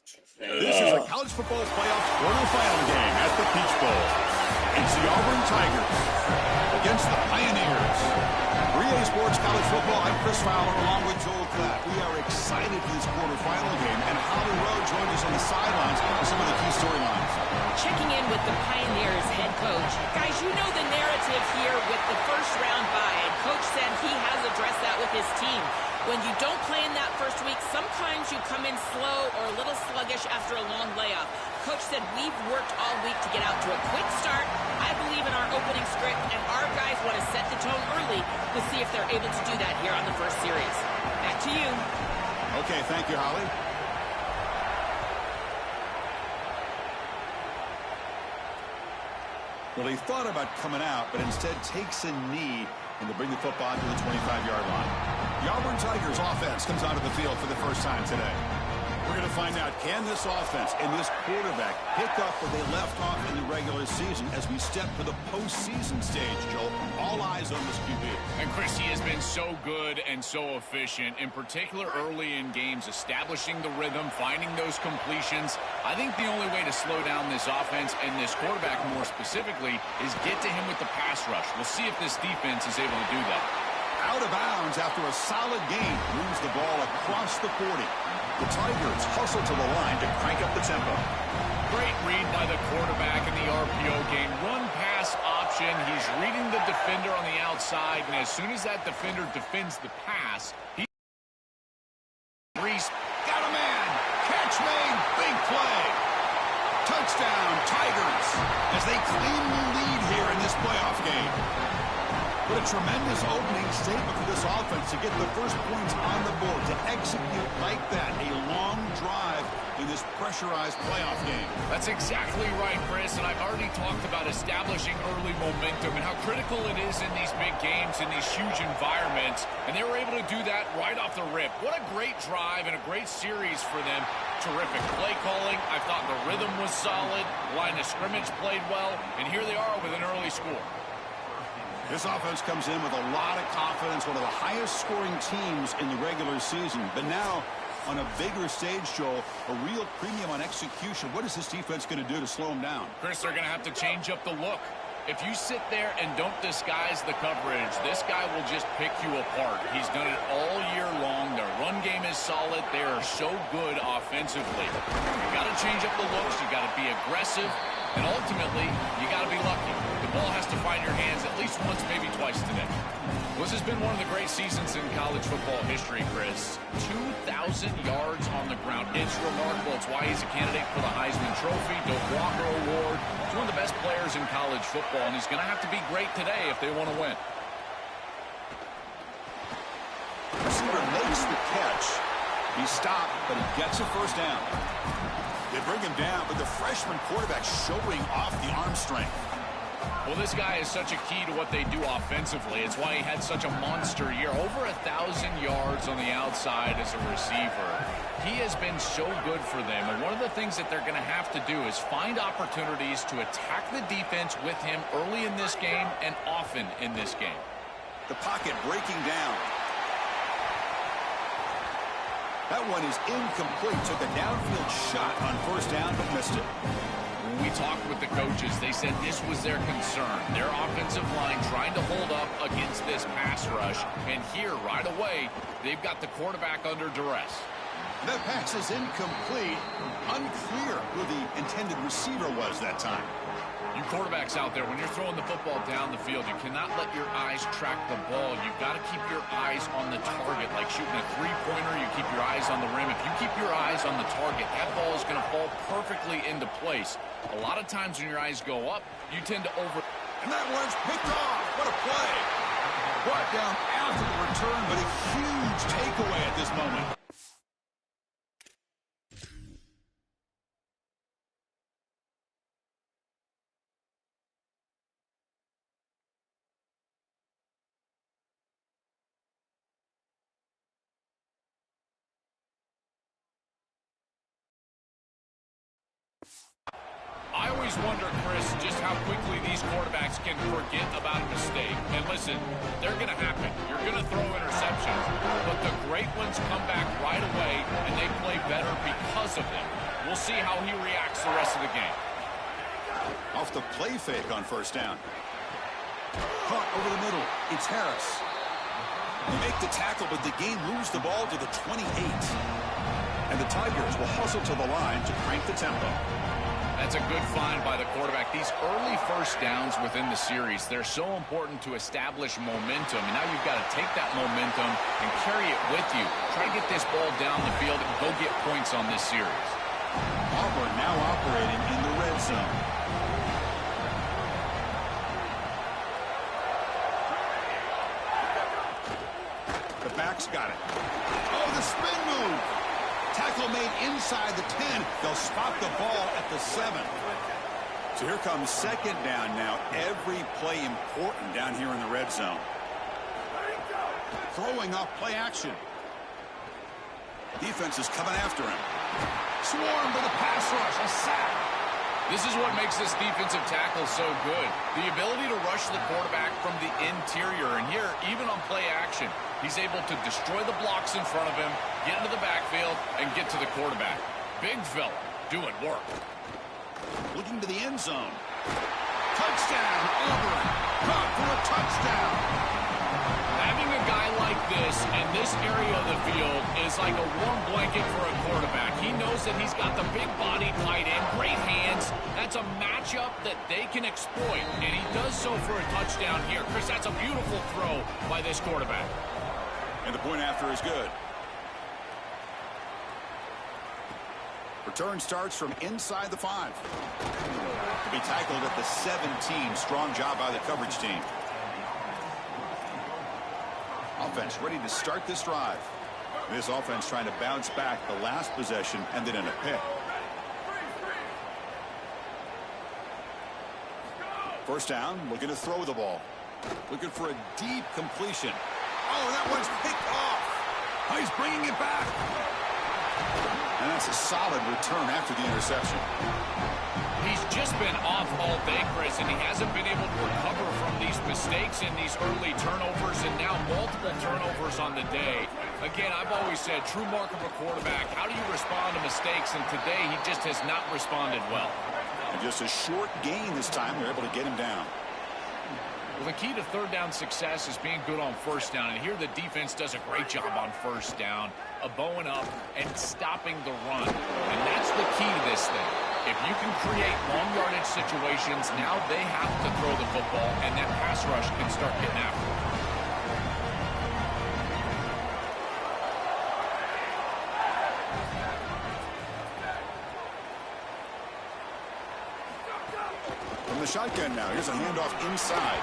This is a college football playoff quarterfinal game at the Peach Bowl. It's the Auburn Tigers against the Pioneers. 3A Sports College Football, I'm Chris Fowler along with Joel Klatt. We are excited for this quarterfinal game, and Holly Rowe joins us on the sidelines for some of the key storylines. Checking in with the Pioneers head coach. Guys, you know the narrative here with the first round bye, and Coach said he has addressed that with his team. When you don't play in that first week, sometimes you come in slow or a little sluggish after a long layoff. Coach said we've worked all week to get out to a quick start. I believe in our opening script, and our guys want to set the tone early to see if they're able to do that here on the first series. Back to you. Okay, thank you, Holly. Well, he thought about coming out, but instead takes a knee and to bring the football to the 25-yard line. The Auburn Tigers offense comes onto the field for the first time today. We're going to find out, can this offense and this quarterback pick up where they left off in the regular season as we step to the postseason stage, Joel? All eyes on this QB. And Chris, he has been so good and so efficient, in particular early in games, establishing the rhythm, finding those completions. I think the only way to slow down this offense and this quarterback more specifically is get to him with the pass rush. We'll see if this defense is able to do that. Out of bounds after a solid gain, moves the ball across the 40. The Tigers hustle to the line to crank up the tempo. Great read by the quarterback in the RPO game. Run pass option. He's reading the defender on the outside, and as soon as that defender defends the pass, Reese got a man. Catch made. Big play. Touchdown, Tigers, as they claim the lead here in this playoff game. What a tremendous opening statement for this offense to get the first points on the board, to execute like that, a long drive in this pressurized playoff game. That's exactly right, Chris, and I've already talked about establishing early momentum and how critical it is in these big games, in these huge environments, and they were able to do that right off the rip. What a great drive and a great series for them. Terrific play calling. I thought the rhythm was solid, line of scrimmage played well, and here they are with an early score. This offense comes in with a lot of confidence, one of the highest scoring teams in the regular season. But now, on a bigger stage, Joel, a real premium on execution. What is this defense going to do to slow them down? Chris, they're going to have to change up the look. If you sit there and don't disguise the coverage, this guy will just pick you apart. He's done it all year long. Their run game is solid. They are so good offensively. You got to change up the looks. You got to be aggressive. And ultimately, you got to be lucky. The ball has to find your hands at least once, maybe twice today. This has been one of the great seasons in college football history, Chris. 2,000 yards on the ground. It's remarkable. It's why he's a candidate for the Heisman Trophy, Doak Walker Award. He's one of the best players in college football, and he's going to have to be great today if they want to win. Receiver makes the catch. He stopped, but he gets a first down. They bring him down, but the freshman quarterback showing off the arm strength. Well, this guy is such a key to what they do offensively. It's why he had such a monster year. Over 1,000 yards on the outside as a receiver. He has been so good for them. And one of the things that they're going to have to do is find opportunities to attack the defense with him early in this game and often in this game. The pocket breaking down. That one is incomplete. Took a downfield shot on first down, but missed it. When we talked with the coaches, they said this was their concern. Their offensive line trying to hold up against this pass rush. And here, right away, they've got the quarterback under duress. That pass is incomplete. Unclear who the intended receiver was that time. You quarterbacks out there, when you're throwing the football down the field, you cannot let your eyes track the ball. You've got to keep your eyes on the target. Like shooting a three-pointer, you keep your eyes on the rim. If you keep your eyes on the target, that ball is going to fall perfectly into place. A lot of times when your eyes go up, you tend to over... And that one's picked off. What a play. Brought down after the return, but a huge takeaway at this moment. I always wonder, Chris, just how quickly these quarterbacks can forget about a mistake. And listen, they're going to happen. You're going to throw interceptions. But the great ones come back right away, and they play better because of them. We'll see how he reacts the rest of the game. Off the play fake on first down. Caught over the middle. It's Harris. They make the tackle, but the game moves the ball to the 28. And the Tigers will hustle to the line to crank the tempo. That's a good find by the quarterback. These early first downs within the series, they're so important to establish momentum. And now you've got to take that momentum and carry it with you. Try to get this ball down the field and go get points on this series. Auburn now operating in the red zone. The back's got it. Oh, the spin move. Tackle made inside the 10. They'll spot the ball at the 7. So here comes second down now. Every play important down here in the red zone. Throwing off play action. Defense is coming after him. Swarm for the pass rush. A sack. This is what makes this defensive tackle so good. The ability to rush the quarterback from the interior. And here, even on play action, he's able to destroy the blocks in front of him, get into the backfield, and get to the quarterback. Big fella doing work. Looking to the end zone. Touchdown, Auburn. Caught for a touchdown. Having a guy like this in this area of the field is like a warm blanket for a quarterback. He knows that he's got the big body tight end, great hands. That's a matchup that they can exploit, and he does so for a touchdown here. Chris, that's a beautiful throw by this quarterback. And the point after is good. Return starts from inside the 5. To be tackled at the 17. Strong job by the coverage team. Offense ready to start this drive. This offense trying to bounce back the last possession and then in a pick. First down, looking to throw the ball. Looking for a deep completion. Oh, that one's picked off. Oh, he's bringing it back. And that's a solid return after the interception. He's just been off all day, Chris, and he hasn't been able to recover from these mistakes in these early turnovers and now multiple turnovers on the day. Again, I've always said, true mark of a quarterback, how do you respond to mistakes? And today, he just has not responded well. And just a short gain this time, they're able to get him down. Well, the key to third down success is being good on first down. And here the defense does a great job on first down, bowing up and stopping the run. And that's the key to this thing. If you can create long yardage situations, now they have to throw the football, and that pass rush can start getting after it. From the shotgun now, here's a handoff inside.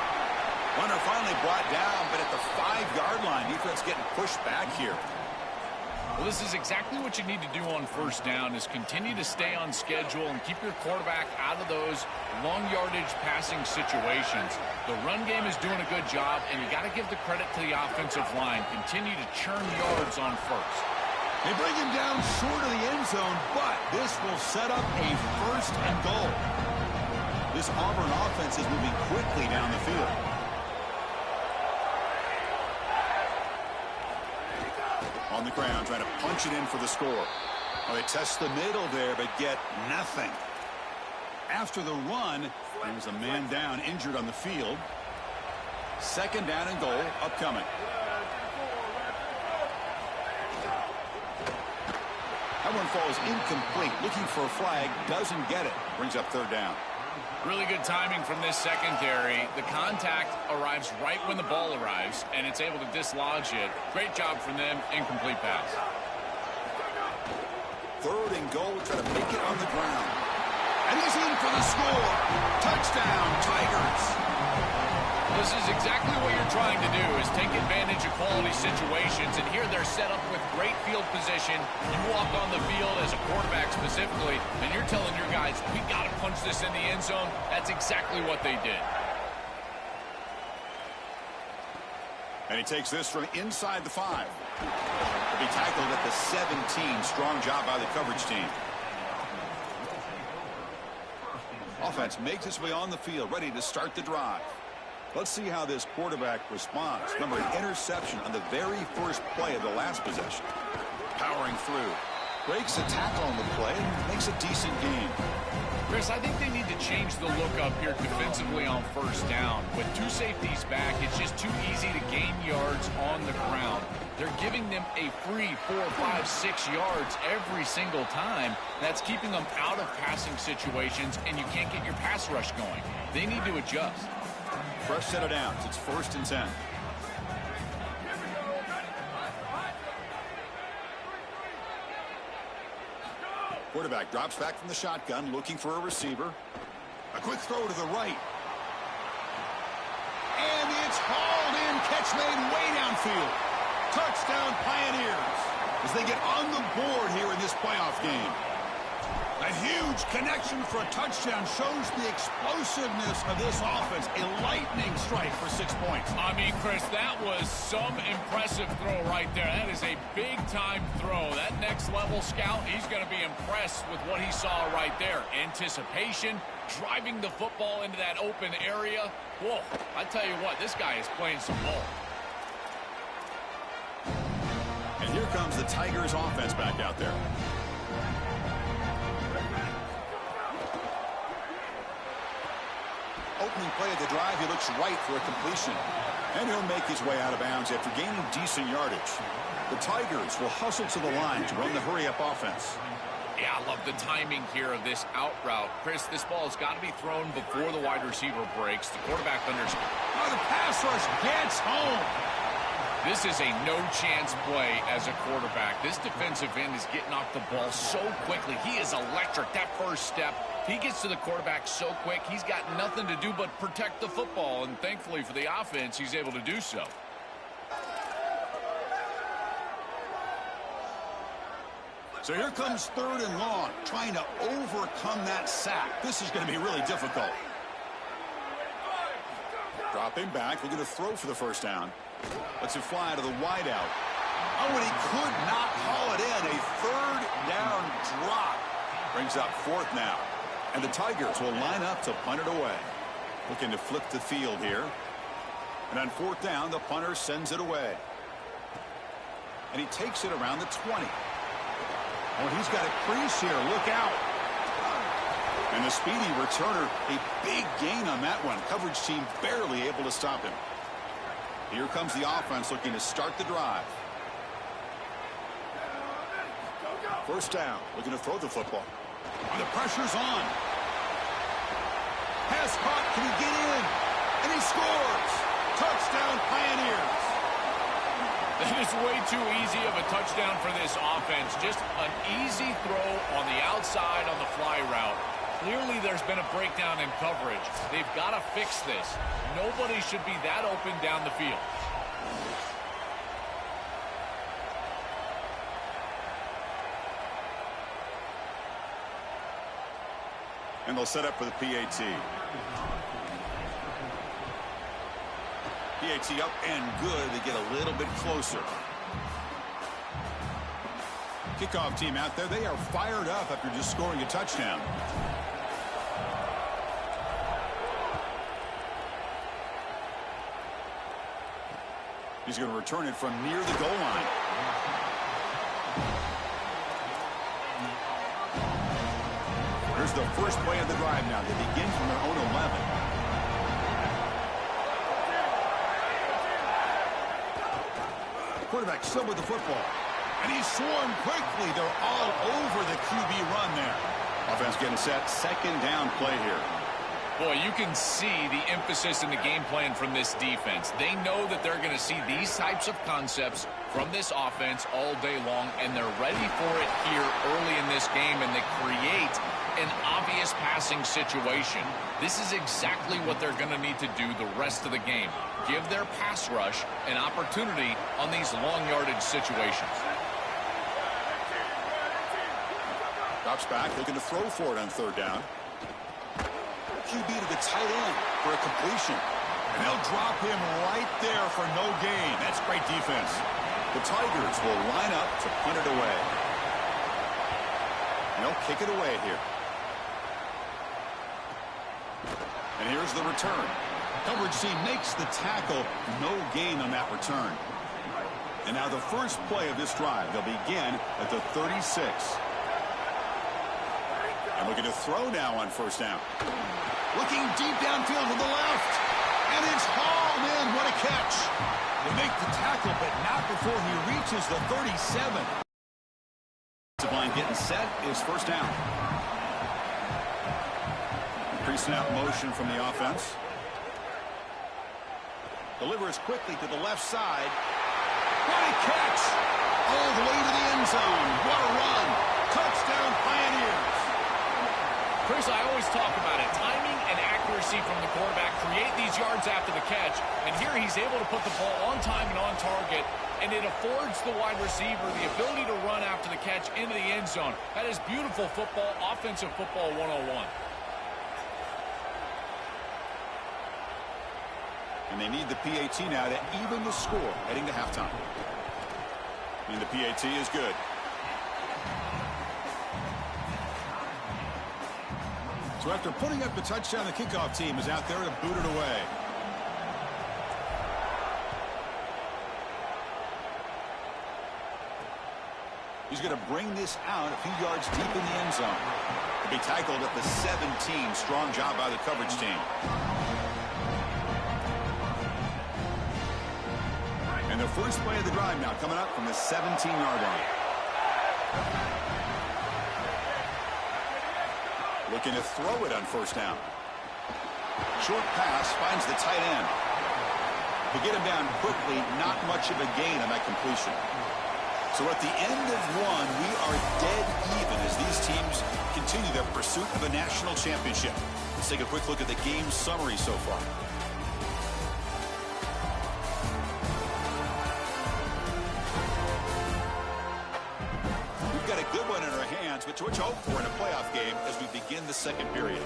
Runner finally brought down, but at the 5-yard line, defense getting pushed back here. Well, this is exactly what you need to do on first down is continue to stay on schedule and keep your quarterback out of those long yardage passing situations. The run game is doing a good job, and you got to give the credit to the offensive line. Continue to churn yards on first. They bring him down short of the end zone, but this will set up a first and goal. This Auburn offense is moving quickly down the field. On the ground, trying to punch it in for the score. Well, they test the middle there, but get nothing. After the run, there was a man down, injured on the field. Second down and goal, upcoming. That one falls incomplete. Looking for a flag, doesn't get it. Brings up third down. Really good timing from this secondary. The contact arrives right when the ball arrives, and it's able to dislodge it. Great job from them. Incomplete pass. Third and goal, trying to make it on the ground. And he's in for the score. Touchdown, Tigers. This is exactly what you're trying to do, is take advantage of quality situations. And here they're set up with great field position. You walk on the field as a quarterback specifically, and you're telling your guys, we got to punch this in the end zone. That's exactly what they did. And he takes this from inside the 5. He'll be tackled at the 17. Strong job by the coverage team. Offense makes its way on the field, ready to start the drive. Let's see how this quarterback responds. Remember, an interception on the very first play of the last possession. Powering through. Breaks a tackle on the play and makes a decent gain. Chris, I think they need to change the look up here defensively on first down. With two safeties back, it's just too easy to gain yards on the ground. They're giving them a free 4, 5, 6 yards every single time. That's keeping them out of passing situations, and you can't get your pass rush going. They need to adjust. Fresh set of downs. It's 1st and 10. Quarterback drops back from the shotgun, looking for a receiver. A quick throw to the right. And it's hauled in. Catch made way downfield. Touchdown Pioneers as they get on the board here in this playoff game. A huge connection for a touchdown shows the explosiveness of this offense. A lightning strike for 6 points. I mean, Chris, that was some impressive throw right there. That is a big-time throw. That next-level scout, he's going to be impressed with what he saw right there. Anticipation, driving the football into that open area. Whoa, I tell you what, this guy is playing some ball. And here comes the Tigers offense back out there. Opening play of the drive, he looks right for a completion. And he'll make his way out of bounds after gaining decent yardage. The Tigers will hustle to the line to run the hurry-up offense. Yeah, I love the timing here of this out route. Chris, this ball has got to be thrown before the wide receiver breaks. The quarterback understands. Oh, the pass rush gets home. This is a no-chance play as a quarterback. This defensive end is getting off the ball so quickly. He is electric. That first step, he gets to the quarterback so quick, he's got nothing to do but protect the football. And thankfully for the offense, he's able to do so. So here comes 3rd and long, trying to overcome that sack. This is going to be really difficult. Dropping back, looking to throw for the first down. Lets it fly to the wideout. Oh, and he could not haul it in. A 3rd down drop. Brings up 4th now. And the Tigers will line up to punt it away. Looking to flip the field here. And on 4th down, the punter sends it away. And he takes it around the 20. Oh, he's got a crease here. Look out. And the speedy returner, a big gain on that one. Coverage team barely able to stop him. Here comes the offense looking to start the drive. First down, looking to throw the football. Oh, the pressure's on. Pass caught, can he get in? And he scores! Touchdown Pioneers! That is way too easy of a touchdown for this offense. Just an easy throw on the outside on the fly route. Clearly there's been a breakdown in coverage. They've got to fix this. Nobody should be that open down the field. And they'll set up for the PAT. PAT up and good. They get a little bit closer. Kickoff team out there. They are fired up after just scoring a touchdown. He's going to return it from near the goal line. Here's the first play of the drive now. They begin from their own 11. Quarterback still with the football. And he's swarmed quickly. They're all over the QB run there. Offense getting set. 2nd down play here. Boy, you can see the emphasis in the game plan from this defense. They know that they're going to see these types of concepts from this offense all day long, and they're ready for it here early in this game, and they create an obvious passing situation. This is exactly what they're going to need to do the rest of the game. Give their pass rush an opportunity on these long yardage situations. Drops back, looking to throw for it on 3rd down. QB to the tight end for a completion. And they'll drop him right there for no gain. That's great defense. The Tigers will line up to punt it away. And they'll kick it away here. And here's the return. Coverage team makes the tackle. No gain on that return. And now the first play of this drive. They'll begin at the 36. And looking to throw now on first down. Looking deep downfield to the left. And it's hauled in. What a catch. They make the tackle, but not before he reaches the 37. The line getting set is first down. Pre-snap motion from the offense. Delivers quickly to the left side. What a catch! All the way to the end zone. What a run. Touchdown Pioneers. Chris, I always talk about it. Timing and accuracy from the quarterback create these yards after the catch. And here he's able to put the ball on time and on target. And it affords the wide receiver the ability to run after the catch into the end zone. That is beautiful football, offensive football 101. And they need the PAT now to even the score heading to halftime. And the PAT is good. So after putting up the touchdown, the kickoff team is out there to boot it away. He's going to bring this out a few yards deep in the end zone. He'll be tackled at the 17. Strong job by the coverage team. And the first play of the drive now coming up from the 17-yard line. Looking to throw it on first down. Short pass finds the tight end. To get him down quickly, not much of a gain on that completion. So at the end of one, we are dead even as these teams continue their pursuit of a national championship. Let's take a quick look at the game summary so far. We've got a good one in our hands, but to what you hope for in a playoff game as we begin the second period.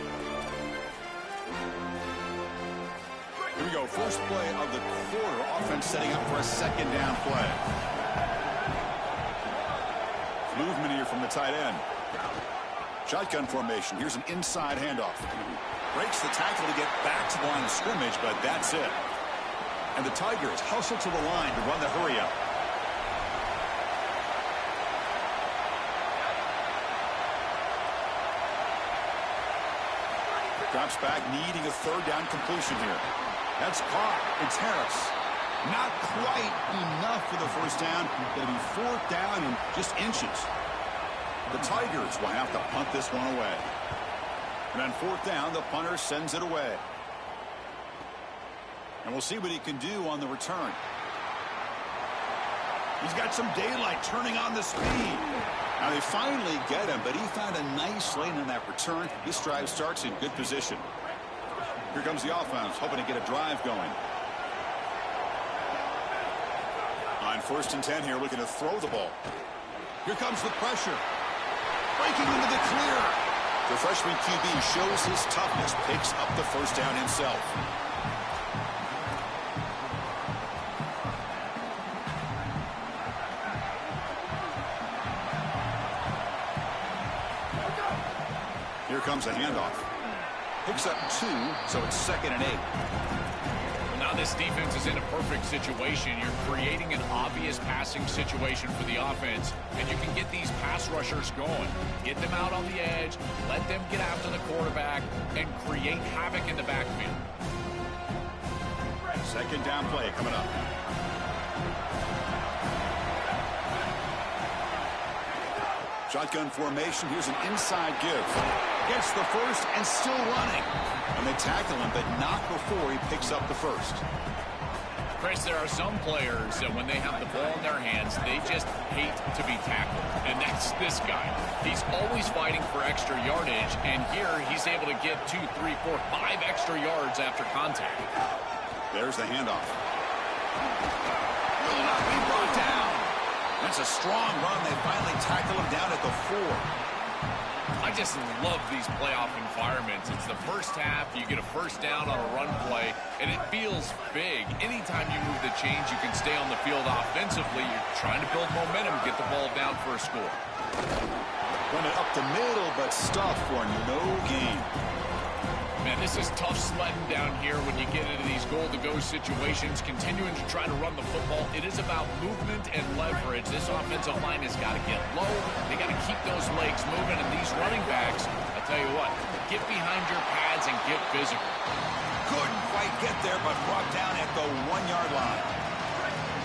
Here we go, first play of the quarter. Offense setting up for a second down play. Movement here from the tight end. Shotgun formation. Here's an inside handoff. Breaks the tackle to get back to the line of scrimmage, but that's it. And the Tigers hustle to the line to run the hurry up. Drops back, needing a third down completion here. That's caught. It's Harris. Not quite enough for the first down. Going to be fourth down in just inches. The Tigers will have to punt this one away. And on fourth down, the punter sends it away. And we'll see what he can do on the return. He's got some daylight turning on the speed. Now they finally get him, but he found a nice lane in that return. This drive starts in good position. Here comes the offense, hoping to get a drive going. On 1st and 10 here, looking to throw the ball. Here comes the pressure. Breaking into the clear. The freshman QB shows his toughness, picks up the first down himself. Here comes a handoff. Picks up 2, so it's 2nd and 8. Now this defense is in a perfect situation. You're creating an obvious passing situation for the offense, and you can get these pass rushers going. Get them out on the edge, let them get after the quarterback, and create havoc in the backfield. Second down play coming up. Shotgun formation. Here's an inside give. Gets the first and still running. And they tackle him, but not before he picks up the first. Chris, there are some players that when they have the ball in their hands, they just hate to be tackled. And that's this guy. He's always fighting for extra yardage, and here he's able to get 2, 3, 4, 5 extra yards after contact. There's the handoff. Will not be brought down. That's a strong run. They finally tackle him down at the 4. I just love these playoff environments. It's the first half. You get a first down on a run play, and it feels big. Anytime you move the chains, you can stay on the field offensively. You're trying to build momentum, get the ball down for a score. Run it up the middle, but stuff for no gain. Man, this is tough sledding down here when you get into these goal-to-go situations, continuing to try to run the football. It is about movement and leverage. This offensive line has got to get low. They got to keep those legs moving, and these running backs, I tell you what, get behind your pads and get physical. Couldn't quite get there, but brought down at the 1-yard line.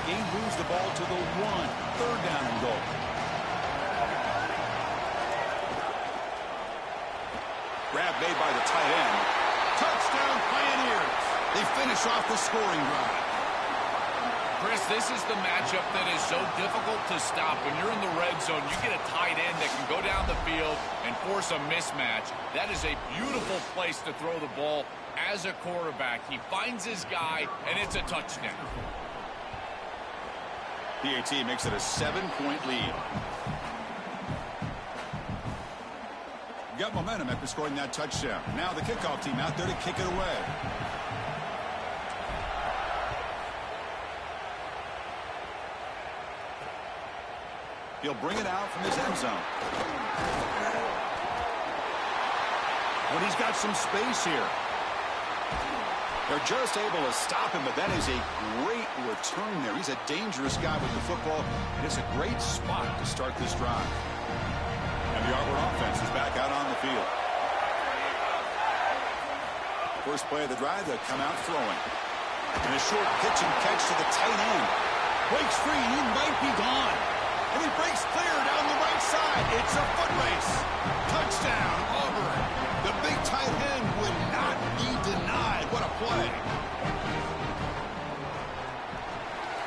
Gain moves the ball to the 1. Third down and goal. Grab made by the tight end. Touchdown Pioneers. They finish off the scoring drive. Chris, this is the matchup that is so difficult to stop. When you're in the red zone, you get a tight end that can go down the field and force a mismatch. That is a beautiful place to throw the ball as a quarterback. He finds his guy, and it's a touchdown. PAT makes it a 7-point lead. Got momentum after scoring that touchdown. Now the kickoff team out there to kick it away. He'll bring it out from his end zone. But he's got some space here. They're just able to stop him, but that is a great return there. He's a dangerous guy with the football, and it's a great spot to start this drive. And the Auburn offense is back out on the field. First play of the drive, they'll come out throwing. And a short pitch and catch to the tight end. Breaks free, and he might be gone. And he breaks clear down the right side. It's a foot race. Touchdown, Auburn. The big tight end would not be denied. What a play.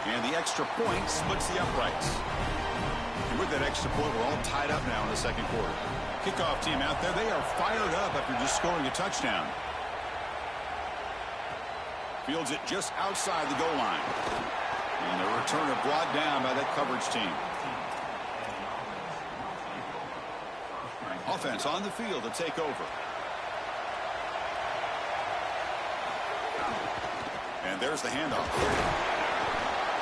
And the extra point splits the uprights. And with that extra point, we're all tied up now in the second quarter. Kickoff team out there, they are fired up after just scoring a touchdown. Fields it just outside the goal line. And the returner brought down by that coverage team. Offense on the field to take over. And there's the handoff.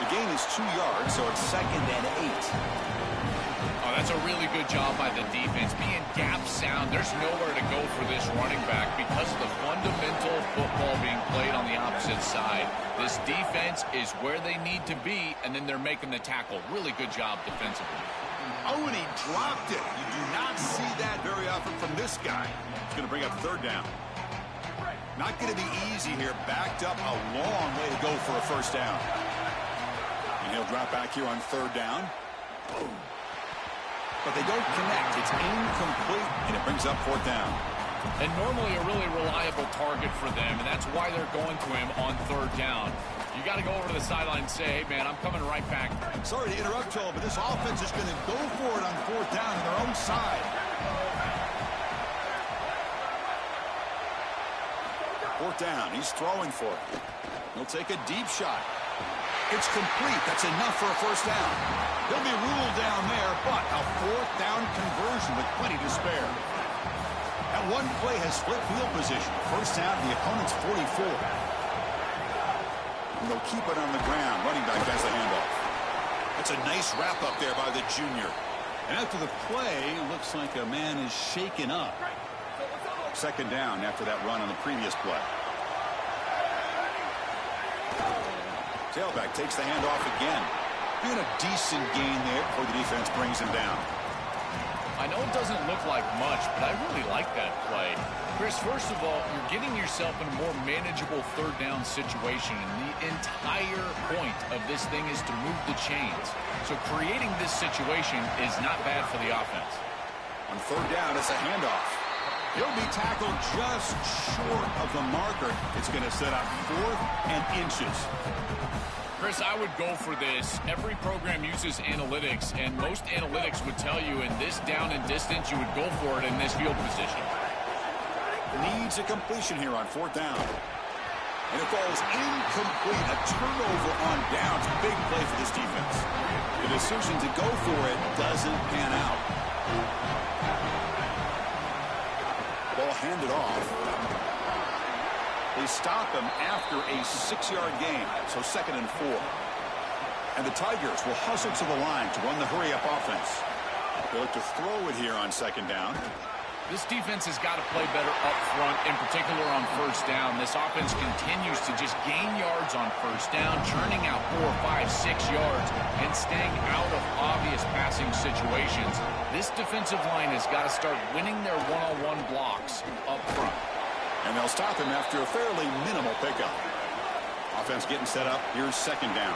The gain is 2 yards, so it's 2nd and 8. Oh, that's a really good job by the defense. Being gap sound, there's nowhere to go for this running back because of the fundamental football being played on the opposite side. This defense is where they need to be, and then they're making the tackle. Really good job defensively. Oh, and he dropped it. You do not see that very often from this guy. He's going to bring up third down. Not going to be easy here. Backed up a long way to go for a first down. And he'll drop back here on third down. But they don't connect. It's incomplete, and it brings up fourth down. And normally a really reliable target for them, and that's why they're going to him on third down. You got to go over to the sideline and say, hey, man, I'm coming right back. Sorry to interrupt, Joel, but this offense is going to go for it on fourth down on their own side. Fourth down. He's throwing for it. He'll take a deep shot. It's complete. That's enough for a first down. He'll be ruled down there, but a fourth down conversion with plenty to spare. That one play has split field position. First down to the opponent's 44. And they'll keep it on the ground. Running back has the handoff. That's a nice wrap up there by the junior. And after the play, looks like a man is shaken up. Second down after that run on the previous play. Tailback takes the handoff again. And a decent gain there before the defense brings him down. I know it doesn't look like much, but I really like that play. Chris, first of all, you're getting yourself in a more manageable third down situation, and the entire point of this thing is to move the chains. So creating this situation is not bad for the offense. On third down, it's a handoff. He'll be tackled just short of the marker. It's going to set up 4th and inches. Chris, I would go for this. Every program uses analytics, and most analytics would tell you in this down and distance, you would go for it in this field position. Needs a completion here on fourth down. And it falls incomplete. A turnover on downs. Big play for this defense. The decision to go for it doesn't pan out. Ball handed off. They stop him after a 6-yard gain, so 2nd and 4. And the Tigers will hustle to the line to run the hurry-up offense. They look to throw it here on second down. This defense has got to play better up front, in particular on first down. This offense continues to just gain yards on first down, churning out 4, 5, 6 yards, and staying out of obvious passing situations. This defensive line has got to start winning their one-on-one blocks up front. And they'll stop him after a fairly minimal pickup. Offense getting set up. Here's second down.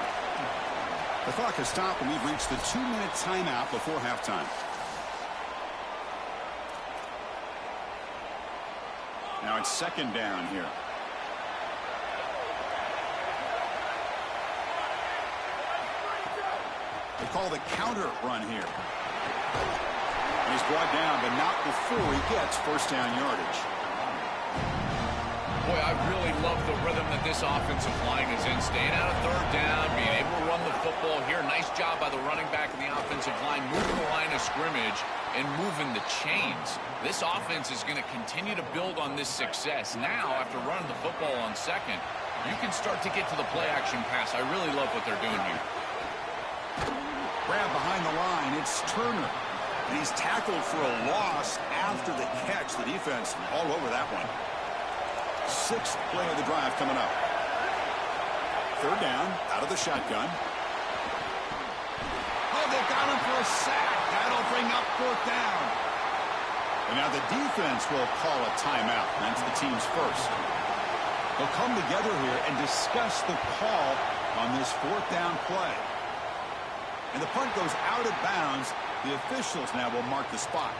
The clock has stopped, and we've reached the 2-minute timeout before halftime. Now it's second down here. They call the counter run here. And he's brought down, but not before he gets first down yardage. Boy, I really love the rhythm that this offensive line is in. Staying out of third down, being able to run the football here. Nice job by the running back and the offensive line, moving the line of scrimmage and moving the chains. This offense is going to continue to build on this success. Now, after running the football on second, you can start to get to the play-action pass. I really love what they're doing here. Grab behind the line. It's Turner. And he's tackled for a loss after the catch. The defense all over that one. Sixth play of the drive coming up. Third down, out of the shotgun. Oh, they got him for a sack. That'll bring up fourth down. And now the defense will call a timeout. That's the team's first. They'll come together here and discuss the call on this fourth down play. And the punt goes out of bounds. The officials now will mark the spot.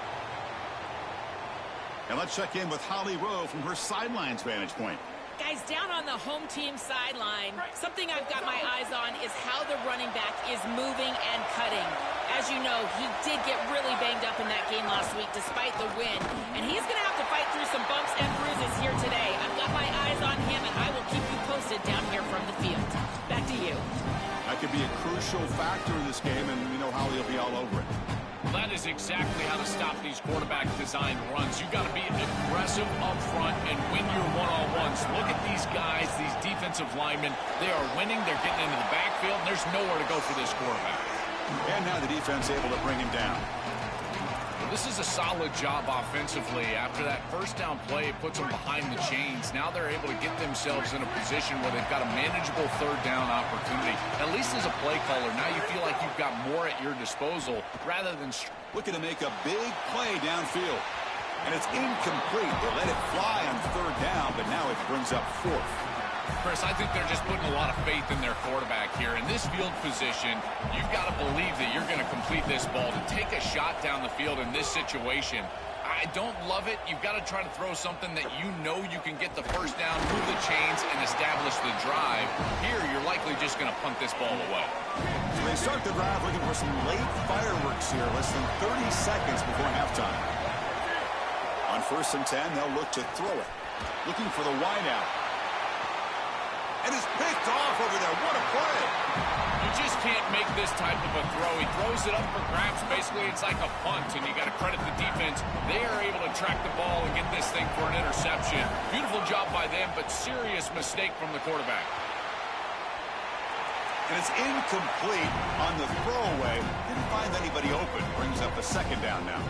And let's check in with Holly Rowe from her sidelines vantage point. Guys, down on the home team sideline, something I've got my eyes on is how the running back is moving and cutting. As you know, he did get really banged up in that game last week despite the win. And he's going to have to fight through some bumps and bruises here today. I've got my eyes on him, and I will keep you posted down here from the field. Back to you. That could be a crucial factor in this game, and we know Holly will be all over it. That is exactly how to stop these quarterback-designed runs. You've got to be aggressive up front and win your one-on-ones. Look at these guys, these defensive linemen. They are winning. They're getting into the backfield, and there's nowhere to go for this quarterback. And now the defense able to bring him down. Well, this is a solid job offensively. After that first down play, it puts them behind the chains. Now they're able to get themselves in a position where they've got a manageable third down opportunity. At least as a play caller, now you feel like you've got more at your disposal rather than looking to make a big play downfield. And it's incomplete. They let it fly on third down, but now it brings up fourth. Chris, I think they're just putting a lot of faith in their quarterback here. In this field position, you've got to believe that you're going to complete this ball. To take a shot down the field in this situation, I don't love it. You've got to try to throw something that you know you can get the first down, move the chains, and establish the drive. Here, you're likely just going to punt this ball away. So they start the drive looking for some late fireworks here, less than 30 seconds before halftime. On 1st and 10, they'll look to throw it. Looking for the wideout. And it's picked off over there. What a play. You just can't make this type of a throw. He throws it up for grabs. Basically, it's like a punt, and you got to credit the defense. They are able to track the ball and get this thing for an interception. Beautiful job by them, but serious mistake from the quarterback. And it's incomplete on the throwaway. Didn't find anybody open. Brings up a second down now.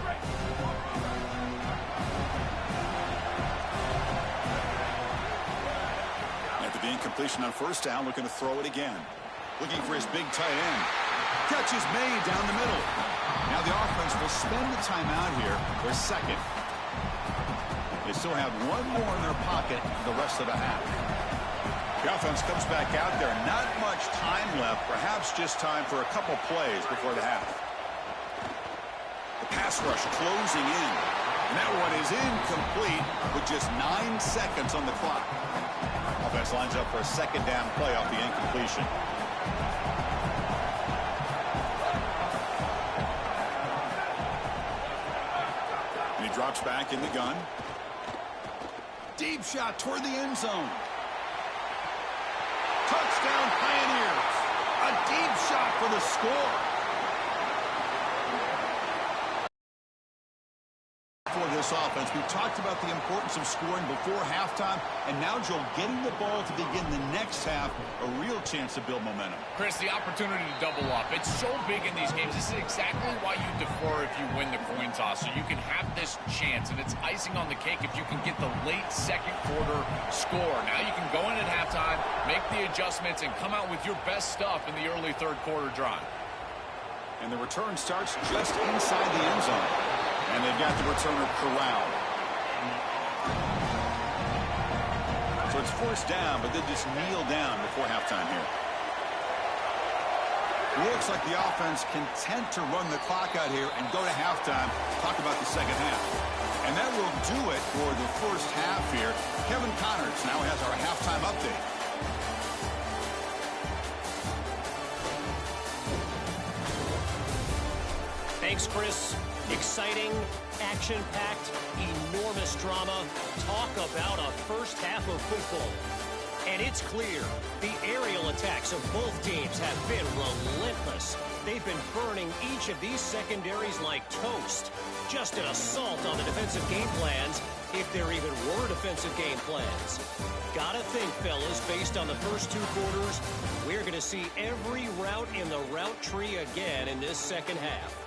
The incompletion on first down, looking to throw it again. Looking for his big tight end. Catch is made down the middle. Now the offense will spend the timeout here for a second. They still have one more in their pocket the rest of the half. The offense comes back out there. Not much time left. Perhaps just time for a couple plays before the half. The pass rush closing in. And that one is incomplete with just 9 seconds on the clock. Offense lines up for a second down play off the incompletion. And he drops back in the gun. Deep shot toward the end zone. Touchdown Pioneers. A deep shot for the score. For this this offense. We talked about the importance of scoring before halftime, and now, Joel, getting the ball to begin the next half, a real chance to build momentum. Chris, the opportunity to double up. It's so big in these games. This is exactly why you defer if you win the coin toss, so you can have this chance, and it's icing on the cake if you can get the late second quarter score. Now you can go in at halftime, make the adjustments, and come out with your best stuff in the early third quarter drive. And the return starts just inside the end zone. And they've got the returner corralled. So it's forced down, but they just kneel down before halftime here. Looks like the offense content to run the clock out here and go to halftime. Talk about the second half. And that will do it for the first half here. Kevin Connors now has our halftime update. Thanks, Chris. Exciting, action-packed, enormous drama. Talk about a first half of football. And it's clear, the aerial attacks of both teams have been relentless. They've been burning each of these secondaries like toast. Just an assault on the defensive game plans, if there even were defensive game plans. Gotta think, fellas, based on the first two quarters, we're going to see every route in the route tree again in this second half.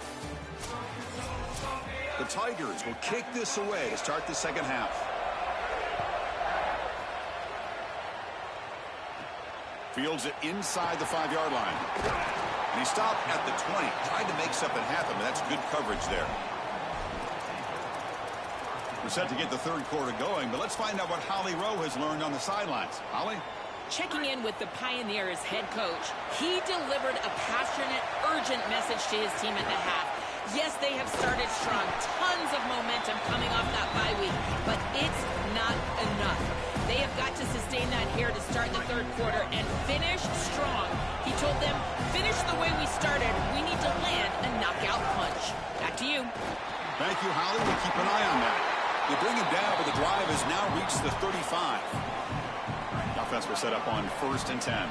The Tigers will kick this away to start the second half. Fields it inside the 5-yard line. And he stopped at the 20. Tried to make something happen, but that's good coverage there. We're set to get the third quarter going, but let's find out what Holly Rowe has learned on the sidelines. Holly? Checking in with the Pioneers head coach, he delivered a passionate, urgent message to his team at the half. Yes, they have started strong. Tons of momentum coming off that bye week, but it's not enough. They have got to sustain that here to start the third quarter and finish strong. He told them, finish the way we started. We need to land a knockout punch. Back to you. Thank you, Holly. We'll keep an eye on that. They bring him down, but the drive has now reached the 35. The offense will set up on 1st and 10.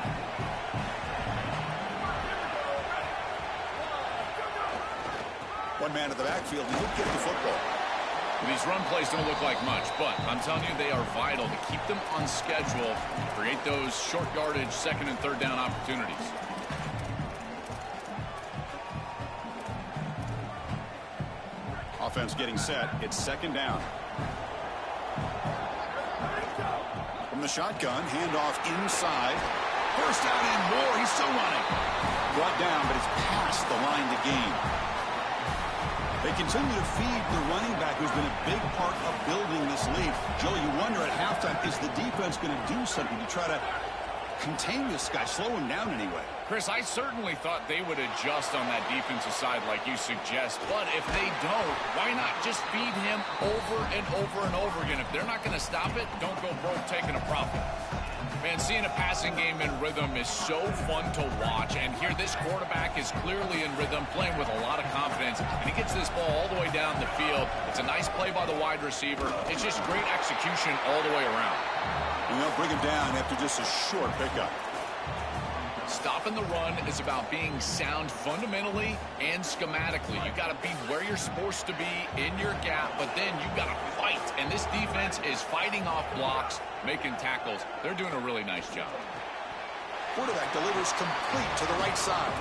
One man at the backfield, and he'll get the football. These run plays don't look like much, but I'm telling you, they are vital to keep them on schedule, create those short yardage second and third down opportunities. Offense getting set. It's second down. From the shotgun, handoff inside. First down and more. He's still running. Brought down, but it's past the line to gain. They continue to feed the running back, who's been a big part of building this lead. Joe, you wonder at halftime, is the defense going to do something to try to contain this guy, slow him down anyway? Chris, I certainly thought they would adjust on that defensive side like you suggest, but if they don't, why not just feed him over and over and over again? If they're not going to stop it, don't go broke taking a profit. Man, seeing a passing game in rhythm is so fun to watch, and here this quarterback is clearly in rhythm, playing with a lot of confidence, and he gets this ball all the way down the field. It's a nice play by the wide receiver. It's just great execution all the way around. And they'll bring him down after just a short pickup. Stopping the run is about being sound fundamentally and schematically. You got to be where you're supposed to be in your gap, but then you got to fight. And this defense is fighting off blocks, making tackles. They're doing a really nice job. Quarterback delivers complete to the right side.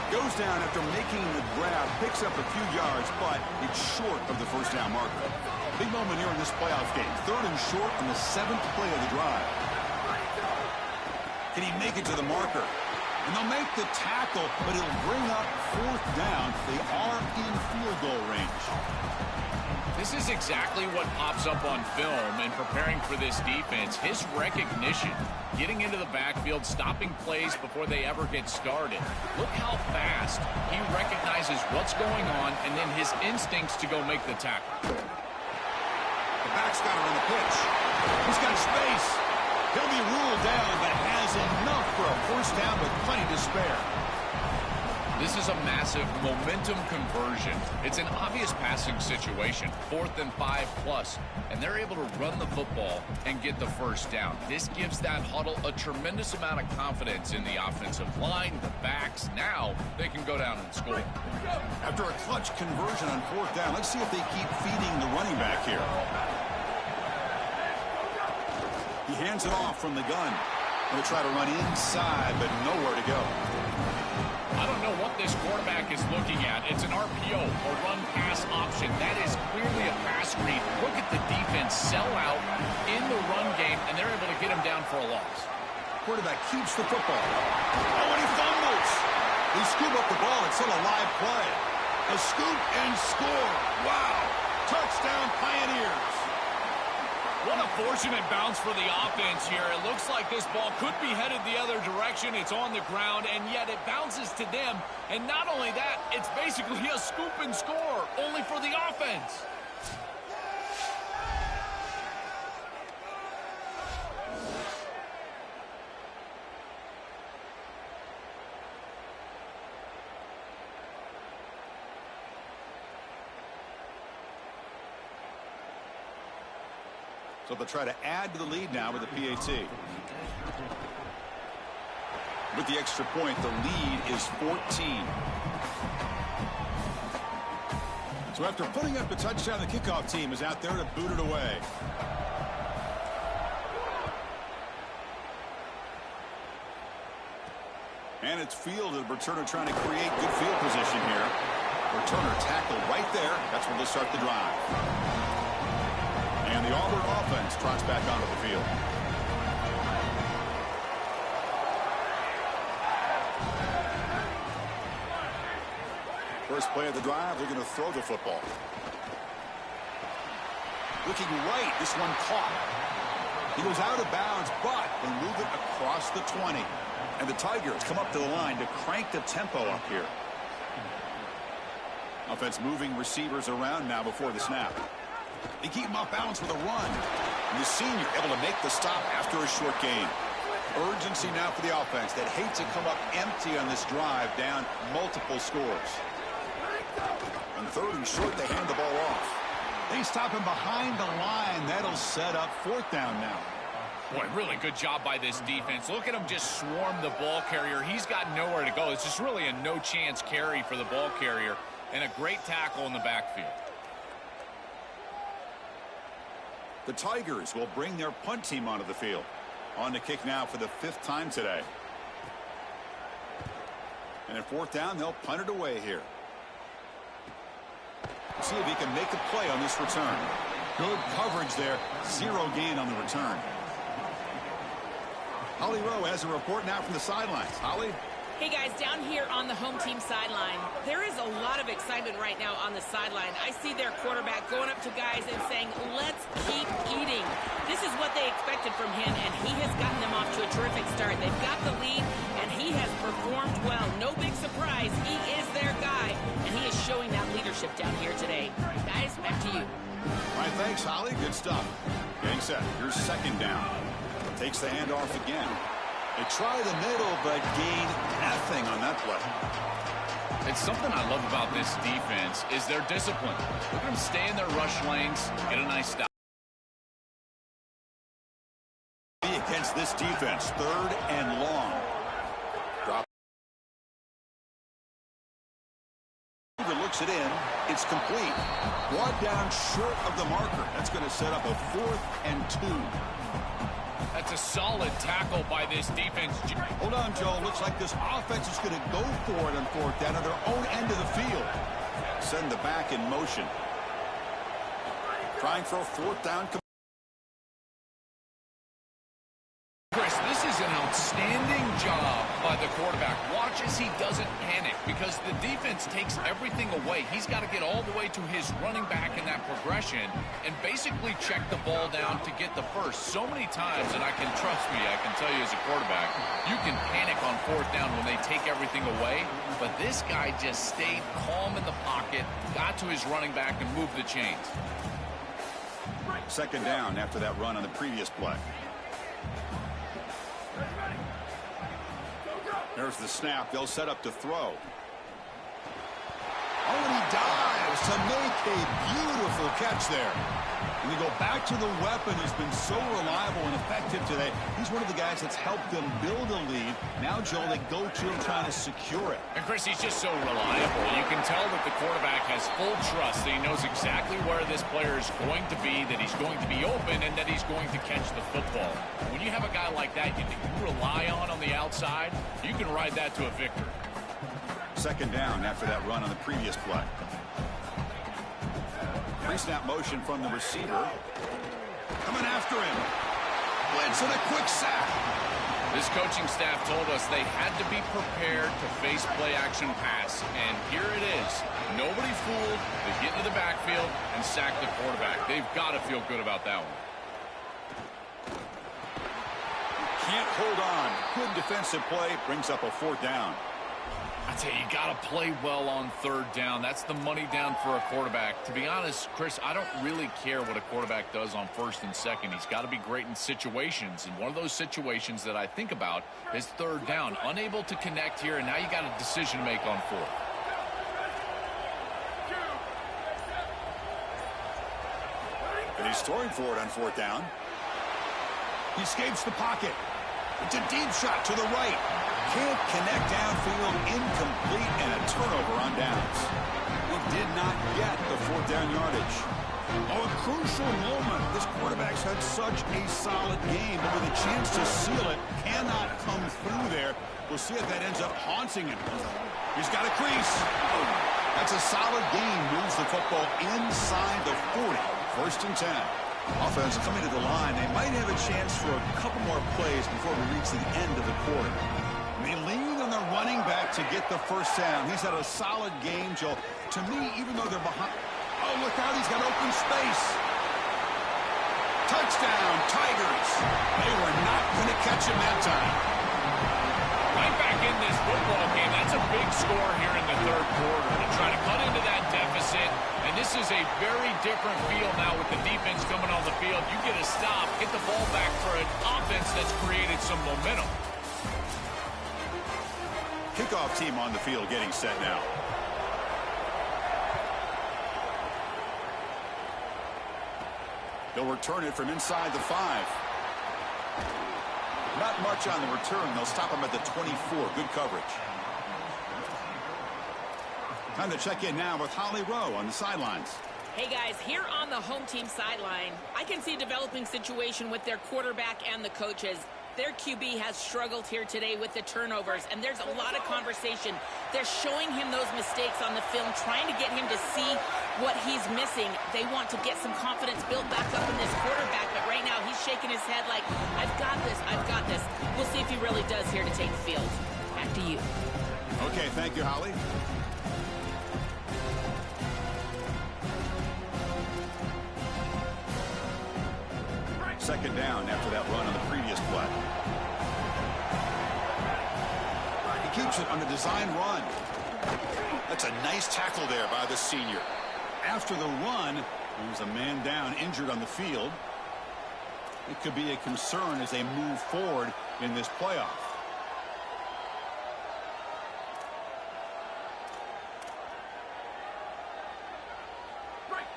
Goes down after making the grab, picks up a few yards, but it's short of the first down marker. Big moment here in this playoff game. 3rd and short on the 7th play of the drive. Can he make it to the marker? And they'll make the tackle, but it'll bring up 4th down. They are in field goal range. This is exactly what pops up on film in preparing for this defense. His recognition, getting into the backfield, stopping plays before they ever get started. Look how fast he recognizes what's going on, and then his instincts to go make the tackle. The back's got her on the pitch. He's got space. He'll be ruled down, but has enough for a first down with plenty to spare. This is a massive momentum conversion. It's an obvious passing situation, 4th and 5+, and they're able to run the football and get the first down. This gives that huddle a tremendous amount of confidence in the offensive line, the backs. Now they can go down and score. After a clutch conversion on 4th down, let's see if they keep feeding the running back here. He hands it off from the gun. Going to try to run inside, but nowhere to go. I don't know what this quarterback is looking at. It's an RPO, a run-pass option. That is clearly a pass read. Look at the defense sell out in the run game, and they're able to get him down for a loss. Quarterback keeps the football. Oh, and he fumbles. They scoop up the ball. It's still a live play. A scoop and score. Wow. Touchdown, Pioneers. What a fortunate bounce for the offense here. It looks like this ball could be headed the other direction. It's on the ground, and yet it bounces to them. And not only that, it's basically a scoop and score, only for the offense. So they'll try to add to the lead now with the PAT. With the extra point, the lead is 14. So after putting up a touchdown, the kickoff team is out there to boot it away. And it's fielded. Returner trying to create good field position here. Returner tackled right there. That's where they'll start the drive. And the Auburn offense trots back onto the field. First play of the drive, they're going to throw the football. Looking right, this one caught. He goes out of bounds, but they move it across the 20. And the Tigers come up to the line to crank the tempo up here. Offense moving receivers around now before the snap. They keep him off balance with a run. And the senior able to make the stop after a short gain. Urgency now for the offense that hates to come up empty on this drive, down multiple scores. On 3rd and short, they hand the ball off. They stop him behind the line. That'll set up 4th down now. Boy, really good job by this defense. Look at him just swarm the ball carrier. He's got nowhere to go. It's just really a no-chance carry for the ball carrier, and a great tackle in the backfield. The Tigers will bring their punt team onto the field. On the kick now for the 5th time today. And at 4th down, they'll punt it away here. See if he can make a play on this return. Good coverage there. 0 gain on the return. Holly Rowe has a report now from the sidelines. Holly? Hey guys, down here on the home team sideline, there is a lot of excitement right now on the sideline. I see their quarterback going up to guys and saying, let's keep eating. This is what they expected from him, and he has gotten them off to a terrific start. They've got the lead, and he has performed well. No big surprise. He is their guy, and he is showing that leadership down here today. Guys, back to you. All right, thanks, Holly. Good stuff. Getting set. Here's 2nd down. Takes the handoff again. They try the middle, but gain nothing on that play. It's something I love about this defense is their discipline. Look at them stay in their rush lanes, get a nice stop. Against this defense, 3rd and long. Drop. Looks it in. It's complete. Brought down short of the marker. That's going to set up a 4th and 2. That's a solid tackle by this defense. Hold on, Joe. Looks like this offense is going to go for it on 4th down on their own end of the field. Send the back in motion. Trying for a 4th down. Chris, this is an outstanding job by the quarterback. Watch as he doesn't panic because the defense takes everything away. He's got to get all the way to his running back in that progression and basically check the ball down to get the first. So many times, and I can trust me, I can tell you as a quarterback, you can panic on 4th down when they take everything away. But this guy just stayed calm in the pocket, got to his running back, and moved the chains. 2nd down after that run on the previous play. There's the snap. They'll set up to throw. Oh, and he dives to make a beautiful catch there. And they go back to the weapon who's been so reliable and effective today. He's one of the guys that's helped them build a lead. Now, Joel, they go to him trying to secure it. And, Chris, he's just so reliable. You can tell that the quarterback has full trust that he knows exactly where this player is going to be, that he's going to be open, and that he's going to catch the football. When you have a guy like that you rely on the outside, you can ride that to a victory. Second down after that run on the previous play. Pre-snap motion from the receiver. Coming after him. Blitz and a quick sack. This coaching staff told us they had to be prepared to face play-action pass. And here it is. Nobody fooled. They get into the backfield and sack the quarterback. They've got to feel good about that one. Can't hold on. Good defensive play. Brings up a fourth down. I tell you, you got to play well on third down. That's the money down for a quarterback. To be honest, Chris, I don't really care what a quarterback does on first and second. He's got to be great in situations. And one of those situations that I think about is third down. Unable to connect here, and now you got a decision to make on fourth. And he's throwing for it on fourth down. He escapes the pocket. It's a deep shot to the right. Can't connect downfield, incomplete, and a turnover on downs. He did not get the fourth down yardage. Oh, a crucial moment. This quarterback's had such a solid game, but with a chance to seal it, cannot come through there. We'll see if that ends up haunting him. He's got a crease. That's a solid game. Moves the football inside the 40. First and 10. Offense coming to the line. They might have a chance for a couple more plays before we reach the end of the quarter. They lean on the running back to get the first down. He's had a solid game, Joe. To me, even though they're behind... Oh, look out. He's got open space. Touchdown, Tigers. They were not going to catch him that time. Right back in this football game. That's a big score here in the third quarter to try to cut into that deficit. And this is a very different feel now with the defense coming on the field. You get a stop, get the ball back for an offense that's created some momentum. Kickoff team on the field getting set now. They'll return it from inside the 5. Not much on the return. They'll stop him at the 24. Good coverage. Time to check in now with Holly Rowe on the sidelines. Hey guys, here on the home team sideline, I can see a developing situation with their quarterback and the coaches. Their QB has struggled here today with the turnovers, and there's a lot of conversation. They're showing him those mistakes on the film, trying to get him to see what he's missing. They want to get some confidence built back up in this quarterback, but right now he's shaking his head like, I've got this, I've got this. We'll see if he really does here to take the field. Back to you. Okay, thank you, Holly. Second down after that run on the previous play. He keeps it on the design run. That's a nice tackle there by the senior. After the run, there's a man down injured on the field. It could be a concern as they move forward in this playoff.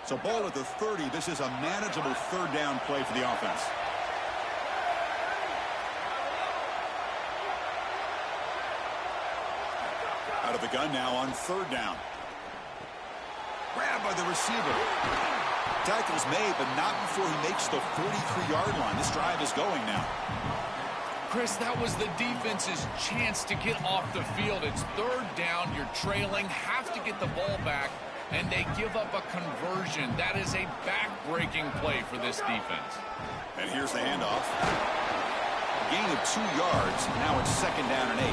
So ball at the 30. This is a manageable third down play for the offense. Out of the gun now on third down. Grabbed by the receiver. Tackle's made, but not before he makes the 43-yard line. This drive is going now. Chris, that was the defense's chance to get off the field. It's third down. You're trailing. Have to get the ball back. And they give up a conversion. That is a back-breaking play for this defense. And here's the handoff. A gain of 2 yards. Now it's second down and 8.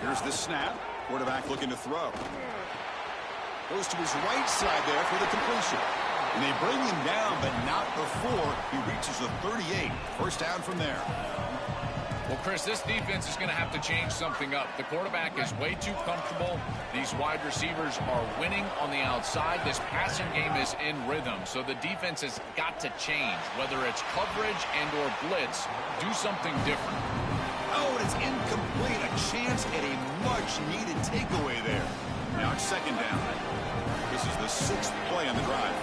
Here's the snap. Quarterback looking to throw. Goes to his right side there for the completion. And they bring him down, but not before he reaches the 38. First down from there. Well, Chris, this defense is going to have to change something up. The quarterback is way too comfortable. These wide receivers are winning on the outside. This passing game is in rhythm, so the defense has got to change. Whether it's coverage and or blitz, do something different. Oh, and it's incomplete. A chance at a much-needed takeaway there. Now it's second down. This is the 6th play on the drive.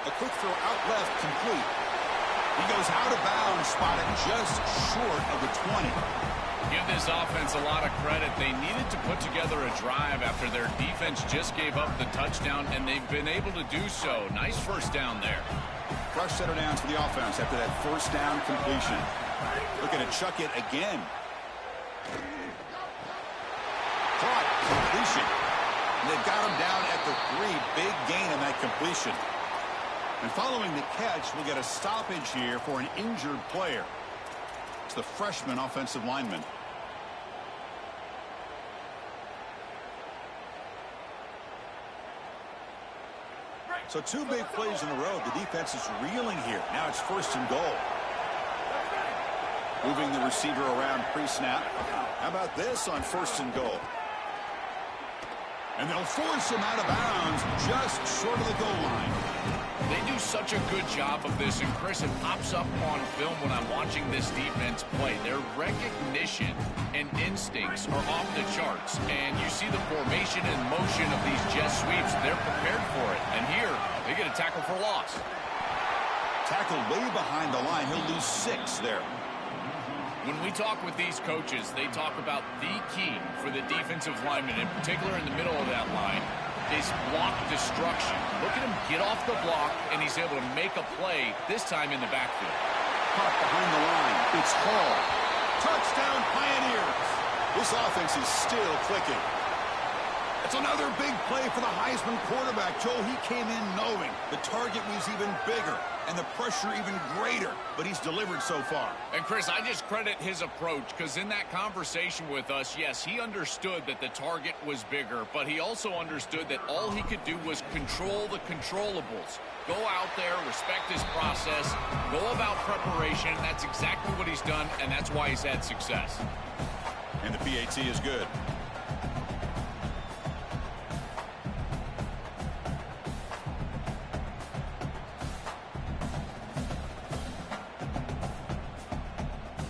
A quick throw out left, complete. He goes out of bounds, spotted just short of the 20. Give this offense a lot of credit. They needed to put together a drive after their defense just gave up the touchdown, and they've been able to do so. Nice first down there. Fresh set of downs for the offense after that first down completion. Looking to chuck it again. Caught, completion. And they've got him down at the 3. Big gain on that completion. And following the catch, we'll get a stoppage here for an injured player. It's the freshman offensive lineman. So 2 big plays in a row. The defense is reeling here. Now it's first and goal. Moving the receiver around pre-snap. How about this on first and goal? And they'll force him out of bounds just short of the goal line. They do such a good job of this, and Chris, it pops up on film when I'm watching this defense play. Their recognition and instincts are off the charts, and you see the formation and motion of these jet sweeps. They're prepared for it, and here they get a tackle for loss. Tackled way behind the line. He'll lose 6 there. When we talk with these coaches, they talk about the key for the defensive lineman, in particular in the middle of that line, is block destruction. Look at him get off the block, and he's able to make a play, this time in the backfield. Caught behind the line. It's Hall. Touchdown, Pioneers. This offense is still clicking. It's another big play for the Heisman quarterback. Joe, he came in knowing the target was even bigger and the pressure even greater, but he's delivered so far. And, Chris, I just credit his approach, because in that conversation with us, yes, he understood that the target was bigger, but he also understood that all he could do was control the controllables. Go out there, respect his process, go about preparation. That's exactly what he's done, and that's why he's had success. And the PAT is good.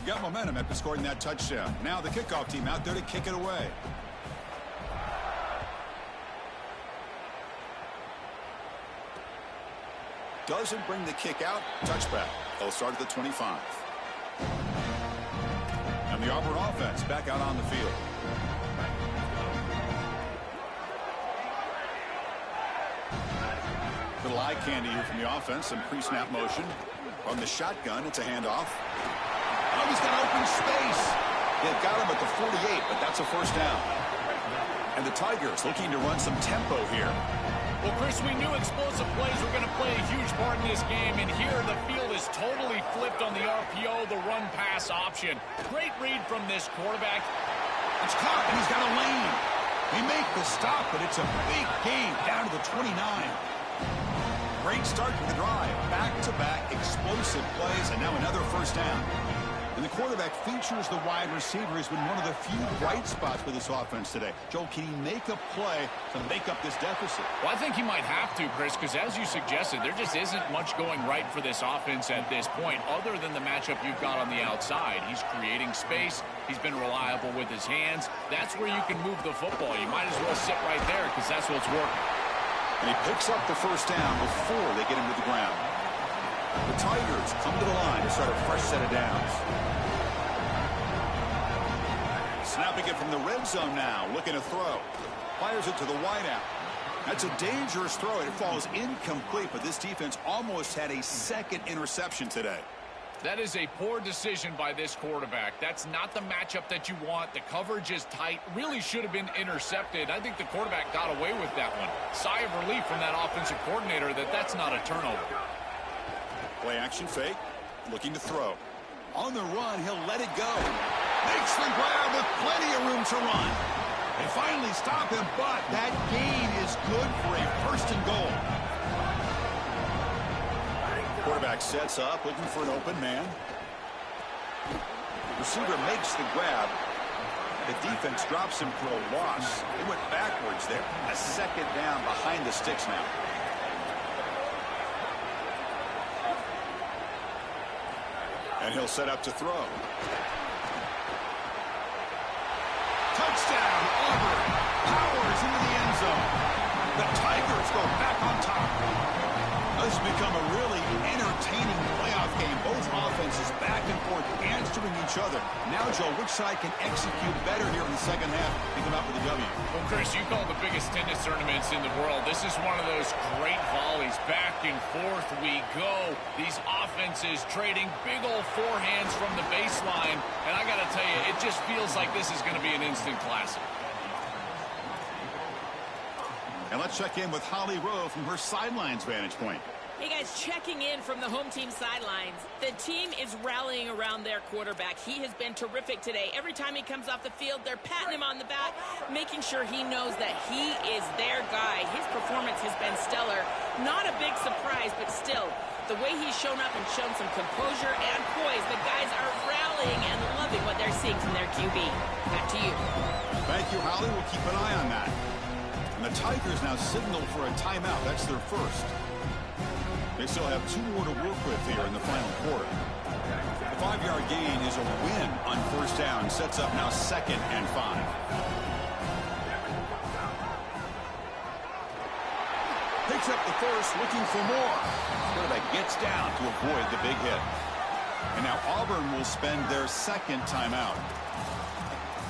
Got momentum after scoring that touchdown. Now the kickoff team out there to kick it away. Doesn't bring the kick out. Touchback. They'll start at the 25. And the Auburn offense back out on the field. Little eye candy here from the offense. Some pre-snap motion. From the shotgun, it's a handoff. Oh, he's got open space. They've got him at the 48, but that's a first down. And the Tigers looking to run some tempo here. Well, Chris, we knew explosive plays were going to play a huge part in this game, and here the field is totally flipped on the RPO, the run-pass option. Great read from this quarterback. It's caught, and he's got a lane. They make the stop, but it's a big gain down to the 29. Great start to the drive. Back-to-back explosive plays, and now another first down. And the quarterback features the wide receiver has been one of the few bright spots with this offense today. Joe, can he make a play to make up this deficit? Well, I think he might have to, Chris, because as you suggested, there just isn't much going right for this offense at this point, other than the matchup you've got on the outside. He's creating space. He's been reliable with his hands. That's where you can move the football. You might as well sit right there, because that's what's working. And he picks up the first down before they get him to the ground. The Tigers come to the line to start a fresh set of downs. Snapping it from the red zone now, looking to throw. Fires it to the wideout. That's a dangerous throw. It falls incomplete, but this defense almost had a second interception today. That is a poor decision by this quarterback. That's not the matchup that you want. The coverage is tight. Really should have been intercepted. I think the quarterback got away with that one. Sigh of relief from that offensive coordinator that that's not a turnover. Play action fake. Looking to throw. On the run, he'll let it go. Makes the grab with plenty of room to run. They finally stop him, but that gain is good for a first and goal. Quarterback sets up, looking for an open man. Receiver makes the grab. The defense drops him for a loss. They went backwards there. A second down behind the sticks now. And he'll set up to throw. Touchdown, Auburn. Powers into the end zone. The Tigers go back on top. This has become a really entertaining playoff game. Both offenses back and forth, answering each other. Now, Joe, which side can execute better here in the second half and come out with a W? Well, Chris, you call the biggest tennis tournaments in the world. This is one of those great volleys. Back and forth we go. These offenses trading big old forehands from the baseline. And I got to tell you, it just feels like this is going to be an instant classic. And let's check in with Holly Rowe from her sidelines vantage point. Hey guys, checking in from the home team sidelines. The team is rallying around their quarterback. He has been terrific today. Every time he comes off the field, they're patting him on the back, making sure he knows that he is their guy. His performance has been stellar. Not a big surprise, but still, the way he's shown up and shown some composure and poise, the guys are rallying and loving what they're seeing from their QB. Back to you. Thank you, Holly. We'll keep an eye on that. And the Tigers now signal for a timeout. That's their first. They still have 2 more to work with here in the final quarter. The 5-yard gain is a win on first down. Sets up now 2nd and 5. Picks up the first, looking for more. Quarterback gets down to avoid the big hit. And now Auburn will spend their 2nd timeout.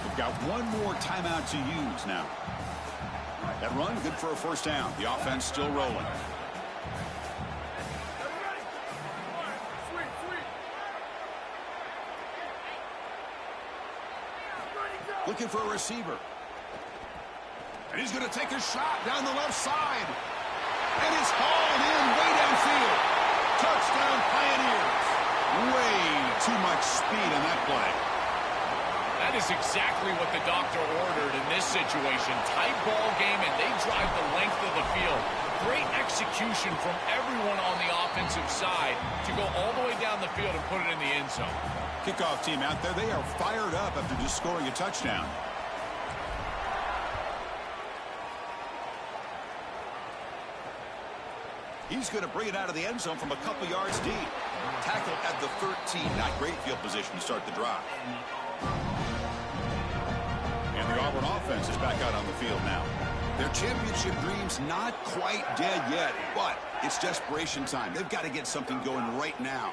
They've got 1 more timeout to use now. That run, good for a first down. The offense still rolling. Looking for a receiver. And he's going to take a shot down the left side. And it's hauled in way downfield. Touchdown, Pioneers. Way too much speed in that play. That is exactly what the doctor ordered in this situation. Tight ball game, and they drive the length of the field. Great execution from everyone on the offensive side to go all the way down the field and put it in the end zone. Kickoff team out there, they are fired up after just scoring a touchdown. He's going to bring it out of the end zone from a couple yards deep. Tackle at the 13. Not great field position to start the drive. And the Auburn offense is back out on the field now. Their championship dreams not quite dead yet, but it's desperation time. They've got to get something going right now.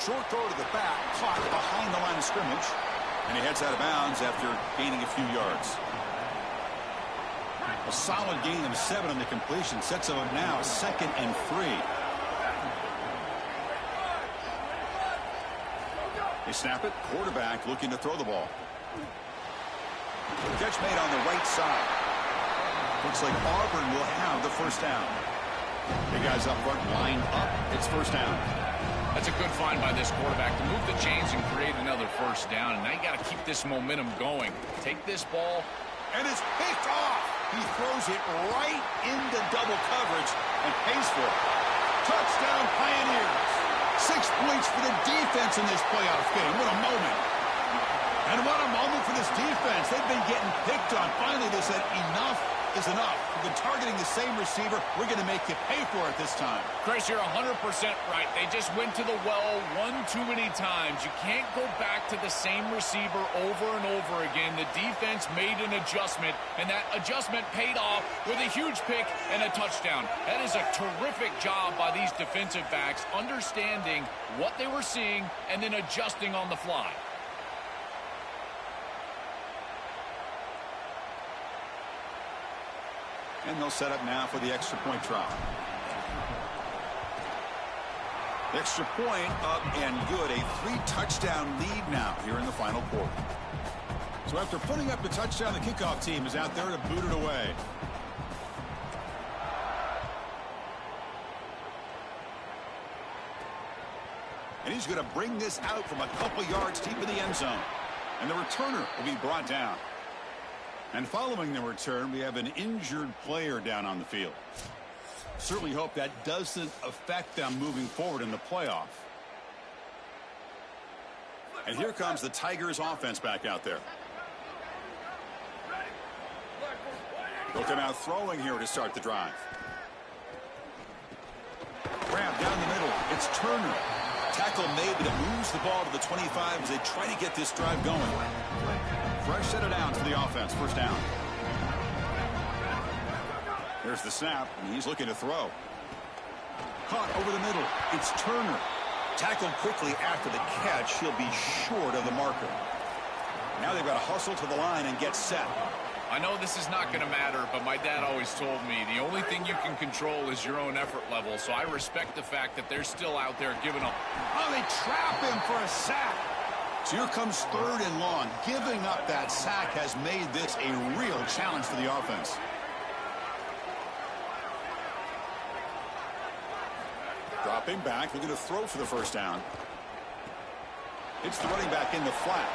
Short throw to the back, caught behind the line of scrimmage, and he heads out of bounds after gaining a few yards. A solid gain of 7 on the completion sets him up now 2nd and 3. They snap it. Quarterback looking to throw the ball. Catch made on the right side. Looks like Auburn will have the first down. The guys up front lined up. It's first down. That's a good find by this quarterback to move the chains and create another first down. And now you got to keep this momentum going. Take this ball. And it's picked off. He throws it right into double coverage and pays for it. Touchdown, Pioneers. 6 points for the defense in this playoff game. What a moment. And what a moment for this defense. They've been getting picked on. Finally, they said enough is enough. We've been targeting the same receiver. We're going to make you pay for it this time. Chris, you're 100% right. They just went to the well one too many times. You can't go back to the same receiver over and over again. The defense made an adjustment, and that adjustment paid off with a huge pick and a touchdown. That is a terrific job by these defensive backs, understanding what they were seeing and then adjusting on the fly. And they'll set up now for the extra point try. Extra point up and good. A 3-touchdown lead now here in the final quarter. So after putting up the touchdown, the kickoff team is out there to boot it away. And he's going to bring this out from a couple yards deep in the end zone. And the returner will be brought down. And following the return, we have an injured player down on the field. Certainly hope that doesn't affect them moving forward in the playoff. And here comes the Tigers offense back out there. They'll come out throwing here to start the drive. Grab down the middle. It's Turner. Tackle made, but it moves the ball to the 25 as they try to get this drive going. Fresh set of downs for the offense. First down. There's the snap, and he's looking to throw. Caught over the middle. It's Turner. Tackled quickly after the catch. He'll be short of the marker. Now they've got to hustle to the line and get set. I know this is not going to matter, but my dad always told me the only thing you can control is your own effort level, so I respect the fact that they're still out there giving up. Oh, they trap him for a sack. So here comes 3rd and long. Giving up that sack has made this a real challenge for the offense. Dropping back, looking to throw for the first down. It's the running back in the flat.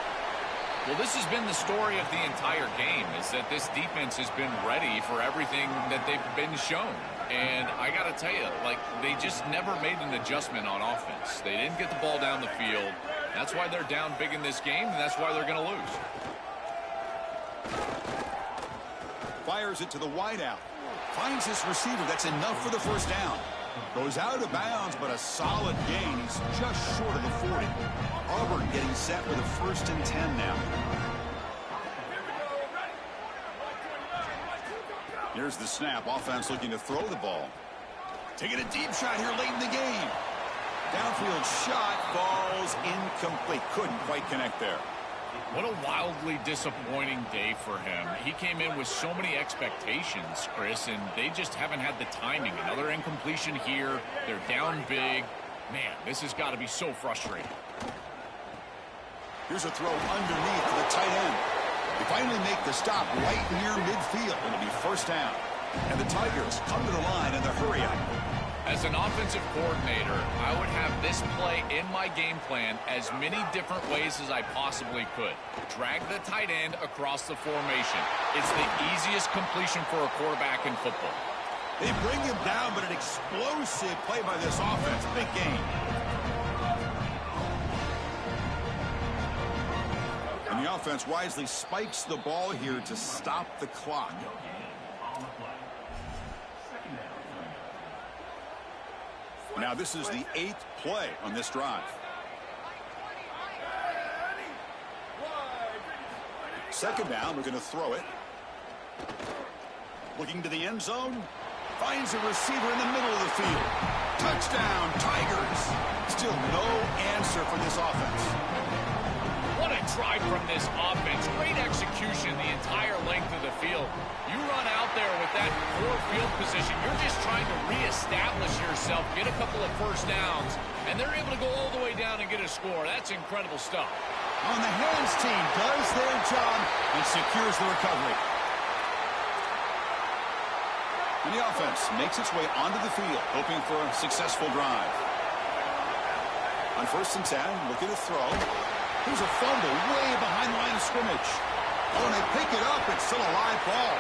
Well, this has been the story of the entire game, is that this defense has been ready for everything that they've been shown. And I got to tell you, like, they just never made an adjustment on offense. They didn't get the ball down the field. That's why they're down big in this game, and that's why they're going to lose. Fires it to the wideout. Finds his receiver. That's enough for the first down. Goes out of bounds, but a solid gain. He's just short of the 40. Auburn getting set with a 1st and 10 now. Here's the snap. Offense looking to throw the ball. Taking a deep shot here late in the game. Downfield shot falls incomplete. Couldn't quite connect there. What a wildly disappointing day for him. He came in with so many expectations, Chris, and they just haven't had the timing. Another incompletion here. They're down big. Man, this has got to be so frustrating. Here's a throw underneath to the tight end. They finally make the stop right near midfield. It'll be first down. And the Tigers come to the line in the hurry up. As an offensive coordinator, I would have this play in my game plan as many different ways as I possibly could. Drag the tight end across the formation. It's the easiest completion for a quarterback in football. They bring him down, but an explosive play by this offense. Big game. And the offense wisely spikes the ball here to stop the clock. Now this is the 8th play on this drive. Second down, we're going to throw it. Looking to the end zone. Finds a receiver in the middle of the field. Touchdown, Tigers. Still no answer for this offense. What a drive from this offense. Great execution the entire length of the field. You run out there with that poor field position. You're just trying to reestablish yourself, get a couple of first downs, and they're able to go all the way down and get a score. That's incredible stuff. On the hands team does their job and secures the recovery. And the offense makes its way onto the field, hoping for a successful drive. On 1st and 10, looking to throw. Here's a fumble way behind the line of scrimmage. Oh, and they pick it up. It's still a live ball.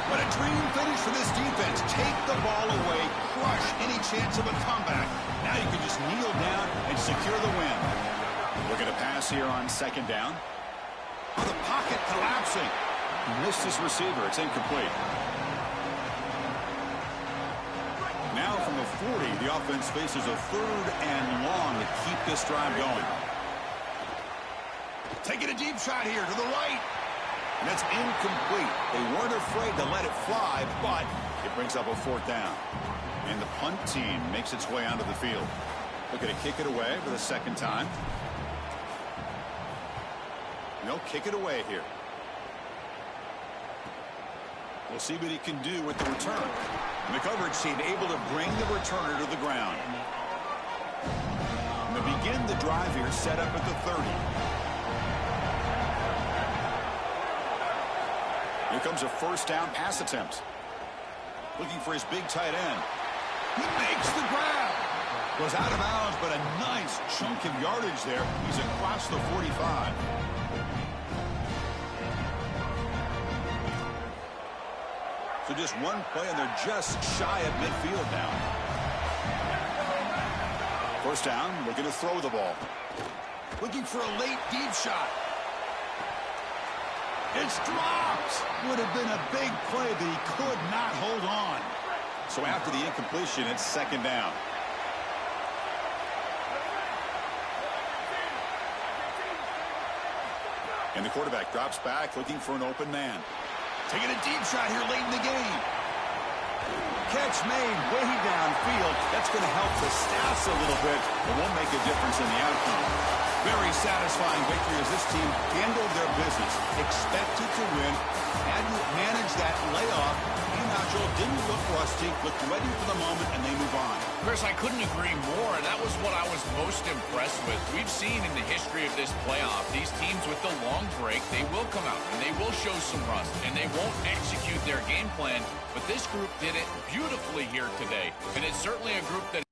But a dream finish for this defense. Take the ball away, crush any chance of a comeback. Now you can just kneel down and secure the win. Looking to pass here on 2nd down. Oh, the pocket collapsing. He missed his receiver. It's incomplete. Now from the 40, the offense faces a 3rd and long to keep this drive going. Taking a deep shot here to the right. And that's incomplete. They weren't afraid to let it fly, but it brings up a 4th down. And the punt team makes its way onto the field. Looking to kick it away for the 2nd time. No, kick it away here. We'll see what he can do with the return. And the coverage team able to bring the returner to the ground. And they begin the drive here, set up at the 30. Here comes a first down pass attempt. Looking for his big tight end. He makes the grab. Goes out of bounds, but a nice chunk of yardage there. He's across the 45. So just one play, and they're just shy of midfield now. First down, looking to throw the ball. Looking for a late deep shot. It's dropped. Would have been a big play, but he could not hold on. So after the incompletion, it's second down. And the quarterback drops back, looking for an open man. Taking a deep shot here late in the game. Catch made way downfield. That's going to help the stats a little bit, but won't make a difference in the outcome. Very satisfying victory as this team handled their business. Expected to win. Had to manage that layoff. Nacho didn't look rusty, looked ready for the moment, and they move on. Chris, I couldn't agree more. That was what I was most impressed with. We've seen in the history of this playoff, these teams with the long break, they will come out and they will show some rust and they won't execute their game plan. But this group did it beautifully here today. And it's certainly a group that